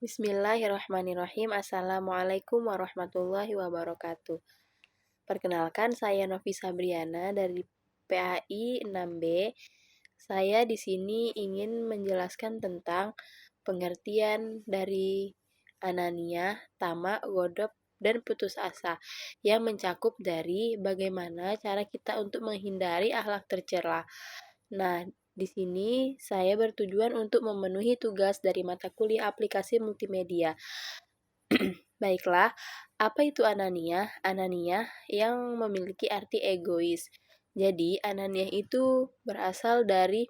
Bismillahirrahmanirrahim. Assalamualaikum warahmatullahi wabarakatuh. Perkenalkan, saya Novi Sabriana dari PAI 6B. Saya di sini ingin menjelaskan tentang pengertian dari ananiyah, tamak, godop, dan putus asa yang mencakup dari bagaimana cara kita untuk menghindari akhlak tercela. Nah, di sini saya bertujuan untuk memenuhi tugas dari mata kuliah aplikasi multimedia. Baiklah, apa itu ananiyah? Ananiyah yang memiliki arti egois. Jadi, ananiyah itu berasal dari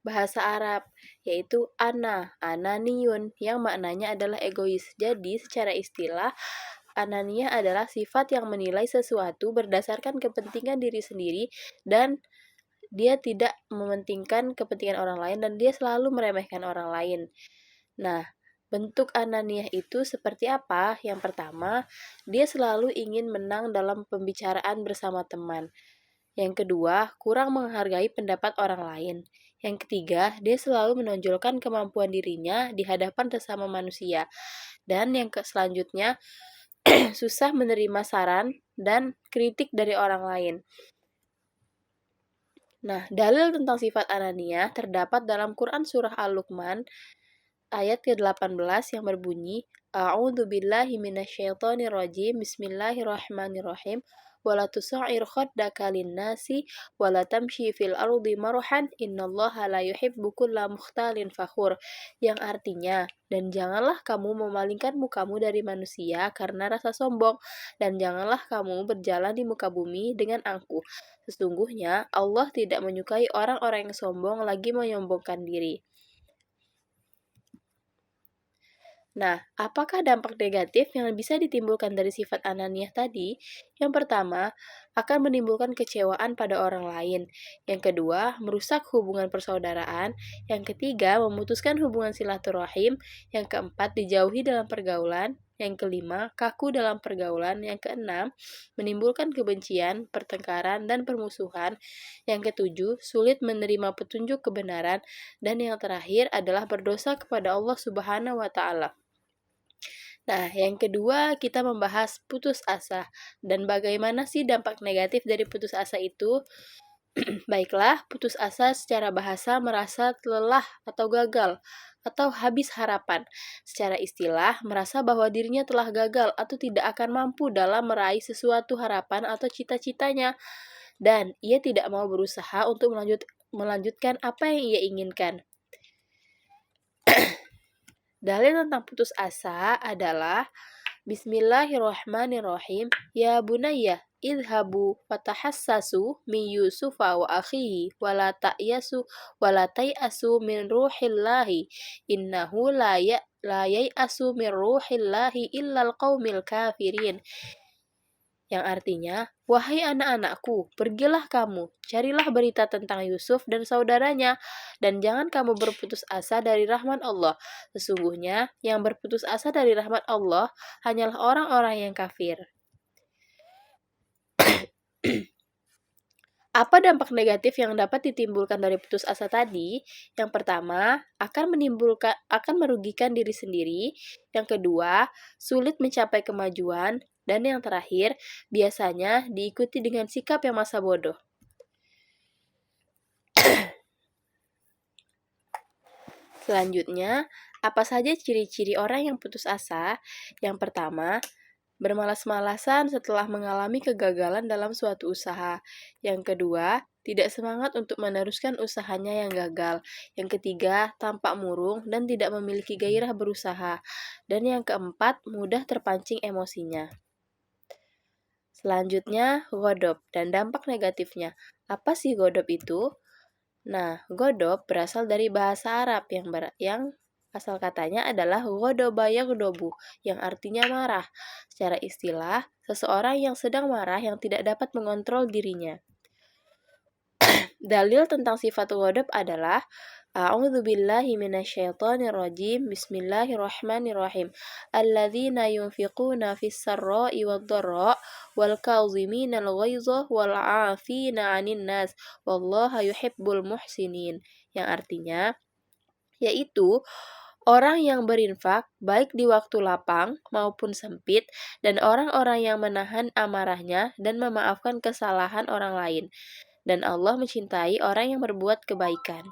bahasa Arab, yaitu ananiyun, yang maknanya adalah egois. Jadi, secara istilah, ananiyah adalah sifat yang menilai sesuatu berdasarkan kepentingan diri sendiri dan dia tidak mementingkan kepentingan orang lain dan dia selalu meremehkan orang lain. Nah, bentuk ananiyah itu seperti apa? Yang pertama, dia selalu ingin menang dalam pembicaraan bersama teman. Yang kedua, kurang menghargai pendapat orang lain. Yang ketiga, dia selalu menonjolkan kemampuan dirinya di hadapan sesama manusia. Dan yang selanjutnya, susah menerima saran dan kritik dari orang lain. Nah, dalil tentang sifat ananiyah terdapat dalam Quran Surah Al-Luqman ayat ke-18 yang berbunyi, A'udzu billahi minasyaitonir rajim. Bismillahirrahmanirrahim. Wala tusa'ir khaddaka lin-nasi wala tamshi fil ardi marahan innallaha la yuhibbu kulla mukhtalin fakhur. Yang artinya, dan janganlah kamu memalingkan mukamu dari manusia karena rasa sombong, dan janganlah kamu berjalan di muka bumi dengan angkuh. Sesungguhnya Allah tidak menyukai orang-orang yang sombong lagi menyombongkan diri. Nah, apakah dampak negatif yang bisa ditimbulkan dari sifat ananiyah tadi? Yang pertama, akan menimbulkan kecewaan pada orang lain. Yang kedua, merusak hubungan persaudaraan. Yang ketiga, memutuskan hubungan silaturahim. Yang keempat, dijauhi dalam pergaulan. Yang kelima, kaku dalam pergaulan. Yang keenam, menimbulkan kebencian, pertengkaran, dan permusuhan. Yang ketujuh, sulit menerima petunjuk kebenaran. Dan yang terakhir adalah berdosa kepada Allah Subhanahu wa Ta'ala. Nah, yang kedua kita membahas putus asa. Dan bagaimana sih dampak negatif dari putus asa itu? Baiklah, putus asa secara bahasa merasa lelah atau gagal atau habis harapan. Secara istilah, merasa bahwa dirinya telah gagal atau tidak akan mampu dalam meraih sesuatu harapan atau cita-citanya. Dan ia tidak mau berusaha untuk melanjutkan apa yang ia inginkan. Dalil tentang putus asa adalah Bismillahirrahmanirrahim. Ya bunayya idhabu fatahassasu min Yusufa wa akhihi wa la ta'yasu min ruhillahi innahu la yai'asu min ruhillahi illal qaumil kafirin. Yang artinya, wahai anak-anakku, pergilah kamu, carilah berita tentang Yusuf dan saudaranya, dan jangan kamu berputus asa dari rahmat Allah. Sesungguhnya, yang berputus asa dari rahmat Allah hanyalah orang-orang yang kafir. Apa dampak negatif yang dapat ditimbulkan dari putus asa tadi? Yang pertama, akan merugikan diri sendiri. Yang kedua, sulit mencapai kemajuan. Dan yang terakhir, biasanya diikuti dengan sikap yang masa bodoh. Selanjutnya, apa saja ciri-ciri orang yang putus asa? Yang pertama, bermalas-malasan setelah mengalami kegagalan dalam suatu usaha. Yang kedua, tidak semangat untuk meneruskan usahanya yang gagal. Yang ketiga, tampak murung dan tidak memiliki gairah berusaha. Dan yang keempat, mudah terpancing emosinya. Selanjutnya, godop dan dampak negatifnya. Apa sih godop itu? Nah, godop berasal dari bahasa Arab yang asal katanya adalah godoba yaghdobu, yang artinya marah. Secara istilah, seseorang yang sedang marah yang tidak dapat mengontrol dirinya. Dalil tentang sifat godop adalah A'udzu billahi minasyaitonir rajim. Bismillahirrahmanirrahim. Alladzina yunfiquna fis sarra'i wad-dharra wal kaziminal ghaidha wal 'afina 'anil nas wallahu yuhibbul muhsinin. Yang artinya yaitu Orang yang berinfak, baik di waktu lapang maupun sempit, dan orang-orang yang menahan amarahnya dan memaafkan kesalahan orang lain. Dan Allah mencintai orang yang berbuat kebaikan.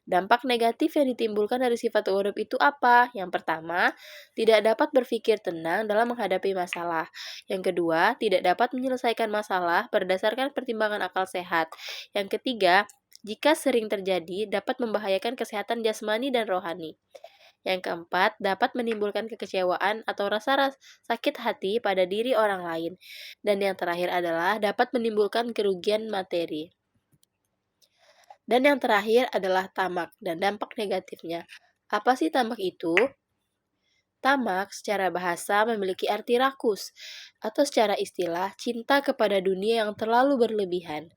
Dampak negatif yang ditimbulkan dari sifat ghadab itu apa? Yang pertama, tidak dapat berpikir tenang dalam menghadapi masalah. Yang kedua, tidak dapat menyelesaikan masalah berdasarkan pertimbangan akal sehat. Yang ketiga, jika sering terjadi, dapat membahayakan kesehatan jasmani dan rohani. Yang keempat, dapat menimbulkan kekecewaan atau rasa sakit hati pada diri orang lain. Dan yang terakhir adalah dapat menimbulkan kerugian materi. Dan yang terakhir adalah tamak dan dampak negatifnya. Apa sih tamak itu? Tamak secara bahasa memiliki arti rakus, atau secara istilah cinta kepada dunia yang terlalu berlebihan.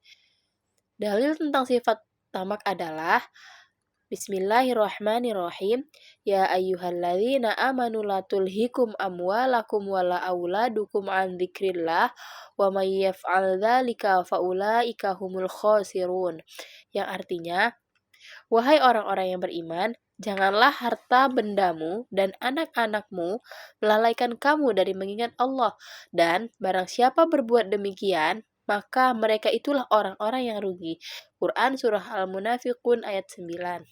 Dalil tentang sifat tamak adalah Bismillahirrahmanirrahim. Ya ayyuhalladzina amanu la tulhikum amwalakum wala auladukum an dzikrillah wa may yaf'al dzalika faulaika humul khasirun. Yang artinya, wahai orang-orang yang beriman, janganlah harta bendamu dan anak-anakmu melalaikan kamu dari mengingat Allah, dan barang siapa berbuat demikian, maka mereka itulah orang-orang yang rugi. Quran Surah Al-Munafiqun ayat 9.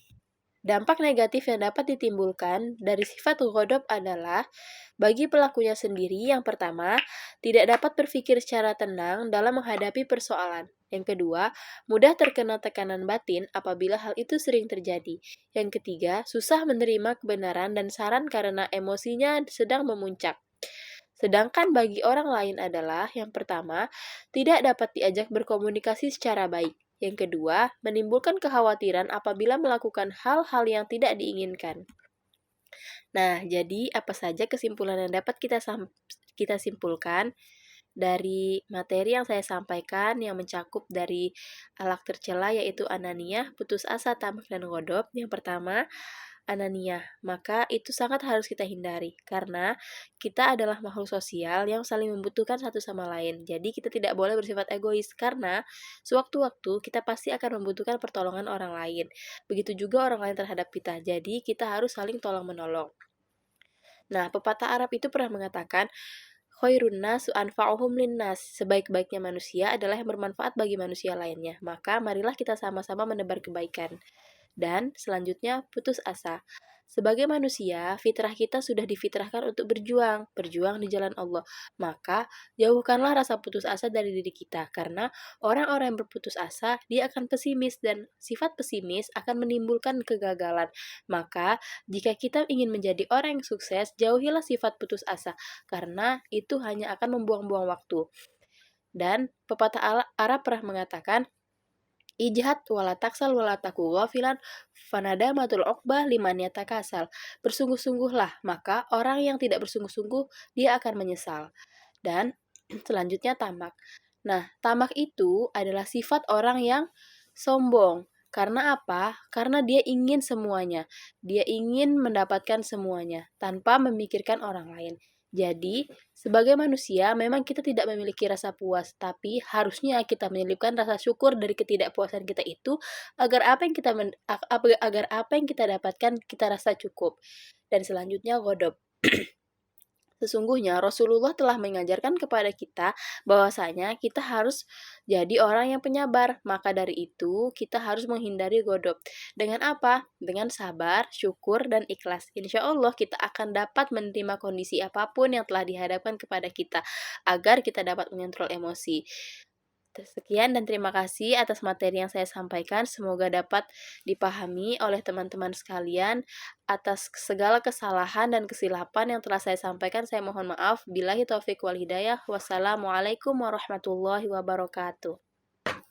Dampak negatif yang dapat ditimbulkan dari sifat ghadab adalah bagi pelakunya sendiri. Yang pertama, tidak dapat berpikir secara tenang dalam menghadapi persoalan. Yang kedua, mudah terkena tekanan batin apabila hal itu sering terjadi. Yang ketiga, susah menerima kebenaran dan saran karena emosinya sedang memuncak. Sedangkan bagi orang lain adalah yang pertama, tidak dapat diajak berkomunikasi secara baik. Yang kedua, menimbulkan kekhawatiran apabila melakukan hal-hal yang tidak diinginkan. Nah, jadi apa saja kesimpulan yang dapat kita simpulkan dari materi yang saya sampaikan yang mencakup dari akhlak tercela yaitu ananiyah, putus asa, tamak, dan ghadab. Yang pertama, ananiyah, maka itu sangat harus kita hindari karena kita adalah makhluk sosial yang saling membutuhkan satu sama lain. Jadi kita tidak boleh bersifat egois karena sewaktu-waktu kita pasti akan membutuhkan pertolongan orang lain. Begitu juga orang lain terhadap kita. Jadi kita harus saling tolong-menolong. Nah, pepatah Arab itu pernah mengatakan, khairun nasu anfa'uhum linnas. Sebaik-baiknya manusia adalah yang bermanfaat bagi manusia lainnya. Maka marilah kita sama-sama menebar kebaikan. Dan selanjutnya, putus asa. Sebagai manusia, fitrah kita sudah difitrahkan untuk berjuang di jalan Allah. Maka, jauhkanlah rasa putus asa dari diri kita, karena orang-orang yang berputus asa, dia akan pesimis, dan sifat pesimis akan menimbulkan kegagalan. Maka, jika kita ingin menjadi orang yang sukses, jauhilah sifat putus asa, karena itu hanya akan membuang-buang waktu. Dan pepatah Arab pernah mengatakan, Ijhat wala taksal wala taku ghafilan fanadamatul uqbah liman yatakasal. Bersungguh-sungguhlah, maka orang yang tidak bersungguh-sungguh dia akan menyesal. Dan selanjutnya tamak. Nah, tamak itu adalah sifat orang yang sombong. Karena apa? Karena dia ingin semuanya. Dia ingin mendapatkan semuanya tanpa memikirkan orang lain. Jadi, sebagai manusia, memang kita tidak memiliki rasa puas, tapi harusnya kita menyelipkan rasa syukur dari ketidakpuasan kita itu agar agar apa yang kita dapatkan kita rasa cukup. Dan selanjutnya ghadab. Sesungguhnya Rasulullah telah mengajarkan kepada kita bahwasanya kita harus jadi orang yang penyabar. Maka dari itu, kita harus menghindari ghadab. Dengan apa? Dengan sabar, syukur, dan ikhlas. Insya Allah kita akan dapat menerima kondisi apapun yang telah dihadapkan kepada kita agar kita dapat mengontrol emosi. Sekian dan terima kasih atas materi yang saya sampaikan. Semoga dapat dipahami oleh teman-teman sekalian. Atas segala kesalahan dan kesilapan yang telah saya sampaikan, saya mohon maaf. Billahi taufiq wal hidayah. Wassalamualaikum warahmatullahi wabarakatuh.